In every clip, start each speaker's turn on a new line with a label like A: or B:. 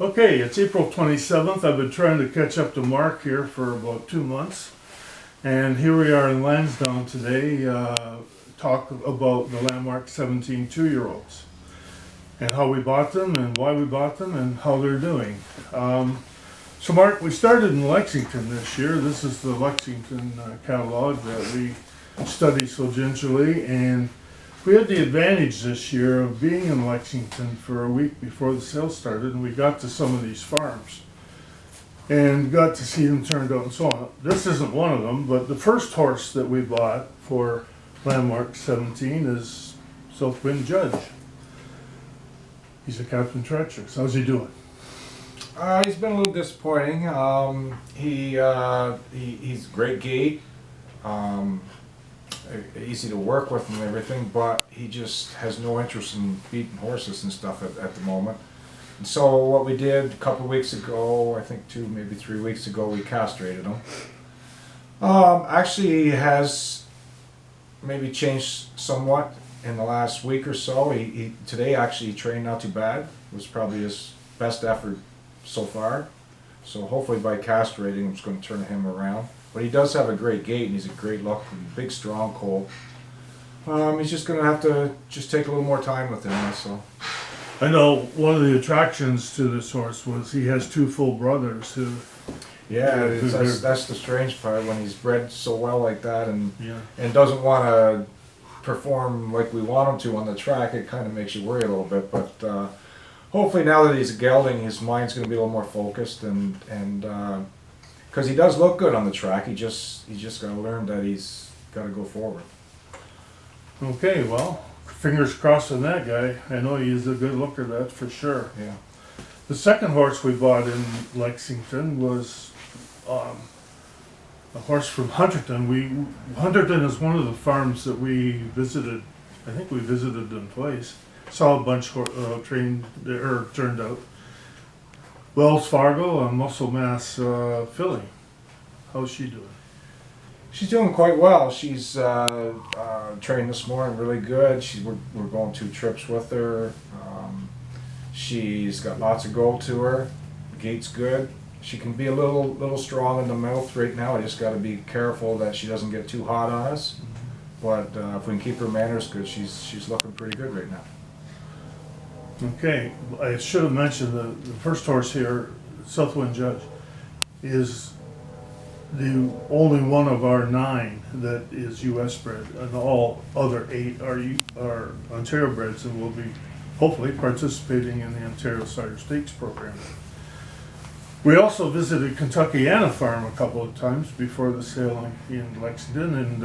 A: Okay, it's April 27th. I've been trying to catch up to Mark here for about 2 months. And here we are in Lansdowne today, talk about the Landmark 17 2-year-olds and how we bought them and why we bought them and how they're doing. So Mark, we started in Lexington this year. This is the Lexington catalog that we study so gingerly, and we had the advantage this year of being in Lexington for a week before the sale started, and we got to some of these farms and got to see them turned out and so on. This isn't one of them, but the first horse that we bought for Landmark 17 is Southwind Judge. He's a Captain Treacherous. How's he doing?
B: He's been a little disappointing. He's great gait, easy to work with and everything, but he just has no interest in beating horses and stuff at the moment. And so what we did a couple of weeks ago, I think 2, maybe 3 weeks ago, we castrated him. Actually, he has maybe changed somewhat in the last week or so. He today actually trained not too bad. It was probably his best effort so far. So hopefully by castrating, I'm just going to turn him around. But he does have a great gait, and he's a great look, big, strong colt. He's just going to have to just take a little more time with him, that's all.
A: I know one of the attractions to this horse was he has 2 full brothers who...
B: Yeah, that's the strange part, when he's bred so well like that and doesn't want to perform like we want him to on the track. It kind of makes you worry a little bit, but hopefully now that he's gelding, his mind's going to be a little more focused, and because he does look good on the track. He's just got to learn that he's got to go forward.
A: Okay, well, fingers crossed on that guy. I know he's a good looker, that's for sure.
B: Yeah.
A: The second horse we bought in Lexington was a horse from Hunterton. Hunterton is one of the farms that we visited. I think we visited them twice. Saw a bunch trained or turned out. Wells Fargo and Muscle Mass filly. How's she doing?
B: She's doing quite well. She's trained this morning really good. We're going 2 trips with her. She's got lots of go to her. Gait's good. She can be a little strong in the mouth right now. I just got to be careful that she doesn't get too hot on us. But if we can keep her manners good, she's looking pretty good right now.
A: Okay, I should have mentioned the first horse here, Southwind Judge, is the only one of our 9 that is U.S. bred, and all other 8 are Ontario breds, and will be hopefully participating in the Ontario Sire Stakes program. We also visited Kentuckiana Farm a couple of times before the sale in Lexington, and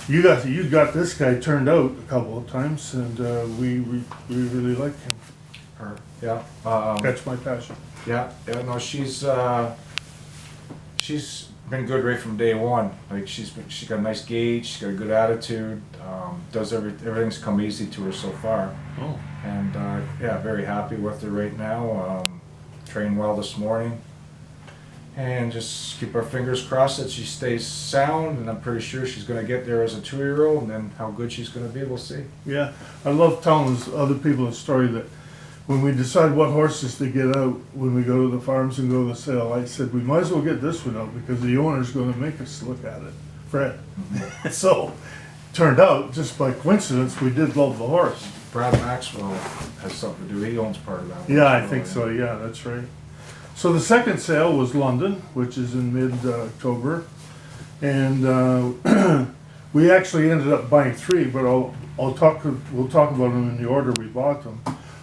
A: you got this guy turned out a couple of times, and we really like him.
B: Her, yeah.
A: That's my passion.
B: Yeah, no, she's been good right from day one. Like she's got a nice gait, she's got a good attitude. Does everything's come easy to her so far.
A: Oh.
B: And yeah, very happy with her right now. Trained well this morning, and just keep our fingers crossed that she stays sound. And I'm pretty sure she's going to get there as a 2-year-old, and then how good she's going to be, we'll see.
A: Yeah, I love telling other people the story that when we decide what horses to get out when we go to the farms and go to the sale, I said we might as well get this one out because the owner's going to make us look at it, Fred. So, turned out, just by coincidence, we did love the horse.
B: Brad Maxwell has something to do. He owns part of that one.
A: Yeah, I think so. Yeah, that's right. So the second sale was London, which is in mid-October, and we actually ended up buying 3, but we'll talk about them in the order we bought them.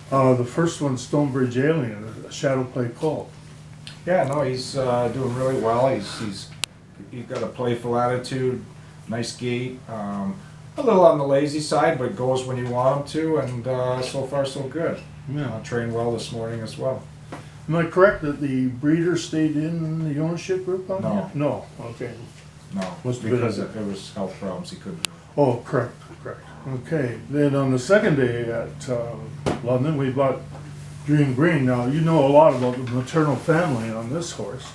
A: The first one's Stonebridge Alien, a shadow play colt.
B: Yeah, no, he's doing really well. He's got a playful attitude, nice gait. A little on the lazy side, but goes when you want him to, and so far so good.
A: Yeah.
B: Trained well this morning as well.
A: Am I correct that the breeder stayed in the ownership group on
B: No.
A: here? No. Okay.
B: No,
A: Must have been
B: because it was health problems, he couldn't do it.
A: Oh, correct. Okay. Then on the second day at London, we bought Dream Green. Now, you know a lot about the maternal family on this horse.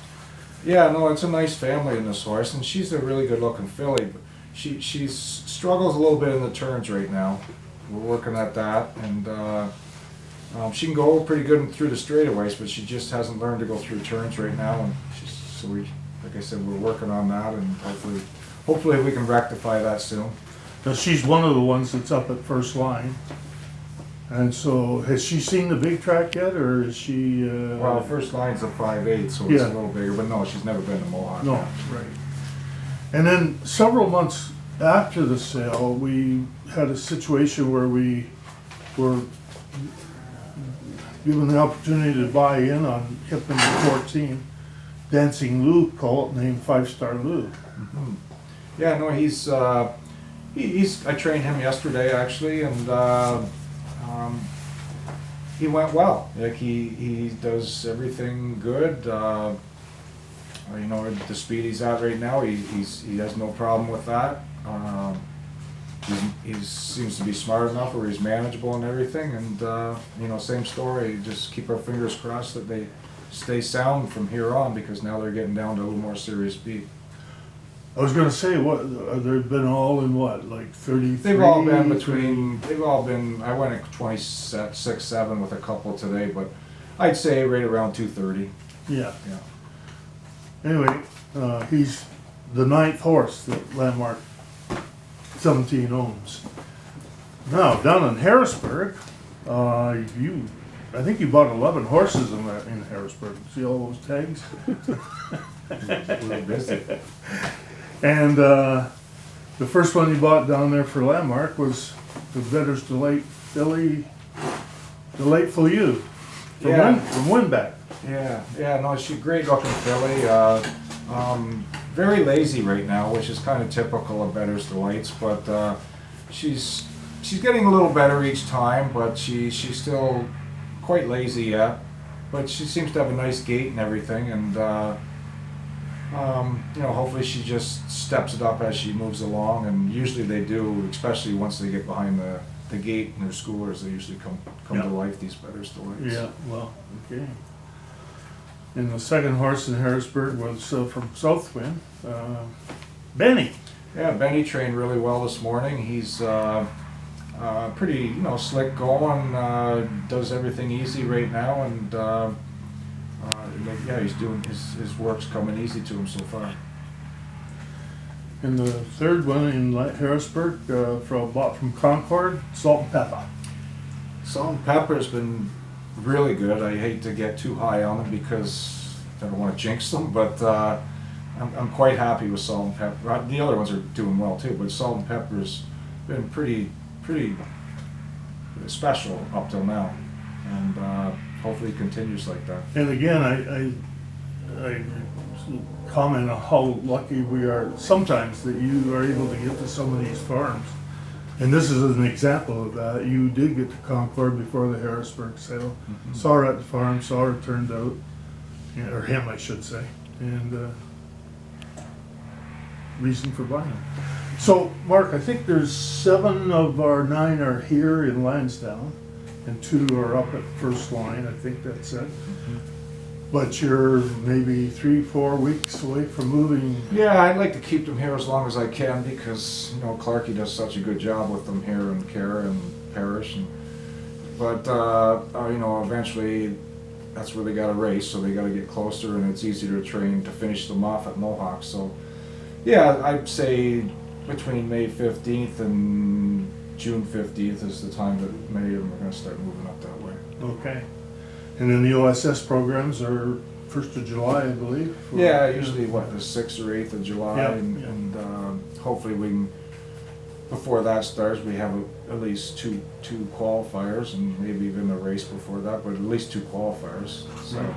B: Yeah, no, it's a nice family in this horse, and she's a really good looking filly. But she struggles a little bit in the turns right now. We're working at that, and She can go pretty good through the straightaways, but she just hasn't learned to go through turns right now. And so we, like I said, we're working on that, and hopefully we can rectify that soon.
A: Now, she's one of the ones that's up at first line. And so, has she seen the big track yet, or is she?
B: Well, first line's a 5'8", so it's
A: Yeah.
B: a little bigger. But no, she's never been to Mohawk.
A: No,
B: yet.
A: right. And then several months after the sale, we had a situation where we were given the opportunity to buy in on hip number 14, Dancing Lou colt named 5-Star Lou.
B: Mhm. Yeah, no, he's I trained him yesterday actually, and he went well. Like he does everything good. You know, the speed he's at right now, he has no problem with that. He seems to be smart enough where he's manageable and everything, and you know, same story. Just keep our fingers crossed that they stay sound from here on, because now they're getting down to a little more serious speed.
A: I was gonna say, what, they've been all in what, like 33?
B: They've all been between, I went at 26, 7 with a couple today, but I'd say right around 230.
A: Yeah.
B: Yeah.
A: Anyway, he's the 9th horse that Landmark 17 owns. Now, down in Harrisburg, I think you bought 11 horses in Harrisburg. See all those tags?
B: We're busy.
A: And the first one you bought down there for Landmark was the Bettor's Delight filly, Delightful You, from Winback.
B: Yeah, no, she's a great looking filly. Very lazy right now, which is kind of typical of Bettor's Delights, but she's getting a little better each time, but she's still quite lazy yet. But she seems to have a nice gait and everything, and you know, hopefully she just steps it up as she moves along, and usually they do, especially once they get behind the gate and their schoolers, they usually come
A: Yeah.
B: to life, these Bettor's Delights.
A: Yeah, well, okay. And the second horse in Harrisburg was from Southwind, Benny.
B: Yeah, Benny trained really well this morning. He's pretty, you know, slick going, does everything easy right now, and yeah, he's doing his work's coming easy to him so far.
A: And the third one in Harrisburg, bought from Concord, Salt and Pepper.
B: Salt and Pepper's been really good. I hate to get too high on them because I don't want to jinx them, but I'm quite happy with Salt and Pepper. The other ones are doing well too, but Salt and Pepper's been pretty special up till now, and hopefully it continues like that.
A: And again, I comment on how lucky we are sometimes that you are able to get to some of these farms. And this is an example of that. You did get to Concord before the Harrisburg sale.
B: Mm-hmm.
A: Saw her at the farm, saw her turned out, yeah, or him I should say, and reason for buying them. So Mark, I think there's 7 of our 9 are here in Lansdowne, and 2 are up at first line, I think that's it.
B: Mm-hmm.
A: But you're maybe 3-4 weeks away from moving.
B: Yeah, I'd like to keep them here as long as I can, because you know Clarkie does such a good job with them here in Cara and Parrish, but you know, eventually that's where they got to race, so they got to get closer, and it's easier to train to finish them off at Mohawk. So yeah, I'd say between May 15th and June 15th is the time that many of them are going to start moving up that way.
A: Okay. And then the OSS programs are 1st of July, I believe?
B: Yeah, usually what, the 6th or 8th of July,
A: Yeah,
B: and hopefully we can, before that starts, we have at least two qualifiers, and maybe even a race before that, but at least 2 qualifiers. So,
A: Right.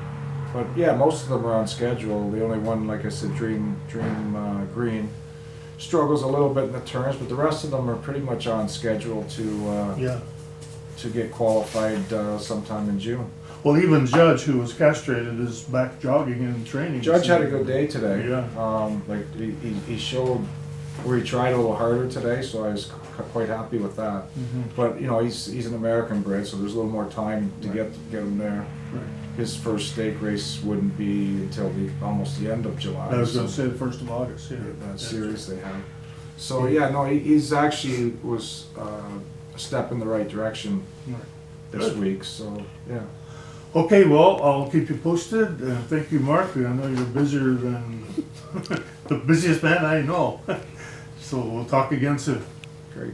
B: but yeah, most of them are on schedule. The only one, like I said, Dream Green, struggles a little bit in the turns, but the rest of them are pretty much on schedule to get qualified sometime in June.
A: Well, even Judge, who was castrated, is back jogging and training.
B: Judge had a good day today.
A: Yeah.
B: Like he showed where he tried a little harder today, so I was quite happy with that.
A: Mhm.
B: But you know, he's an American bred, so there's a little more time to get him there.
A: Right.
B: His first stake race wouldn't be until almost the end of July.
A: I was going
B: so
A: to say the 1st of August, yeah.
B: that series they have. So yeah, no, he's actually was a step in the right direction.
A: Right.
B: this
A: Good.
B: week, so, yeah.
A: Okay, well, I'll keep you posted. Thank you, Mark. I know you're busier than the busiest man I know. So we'll talk again soon.
B: Great.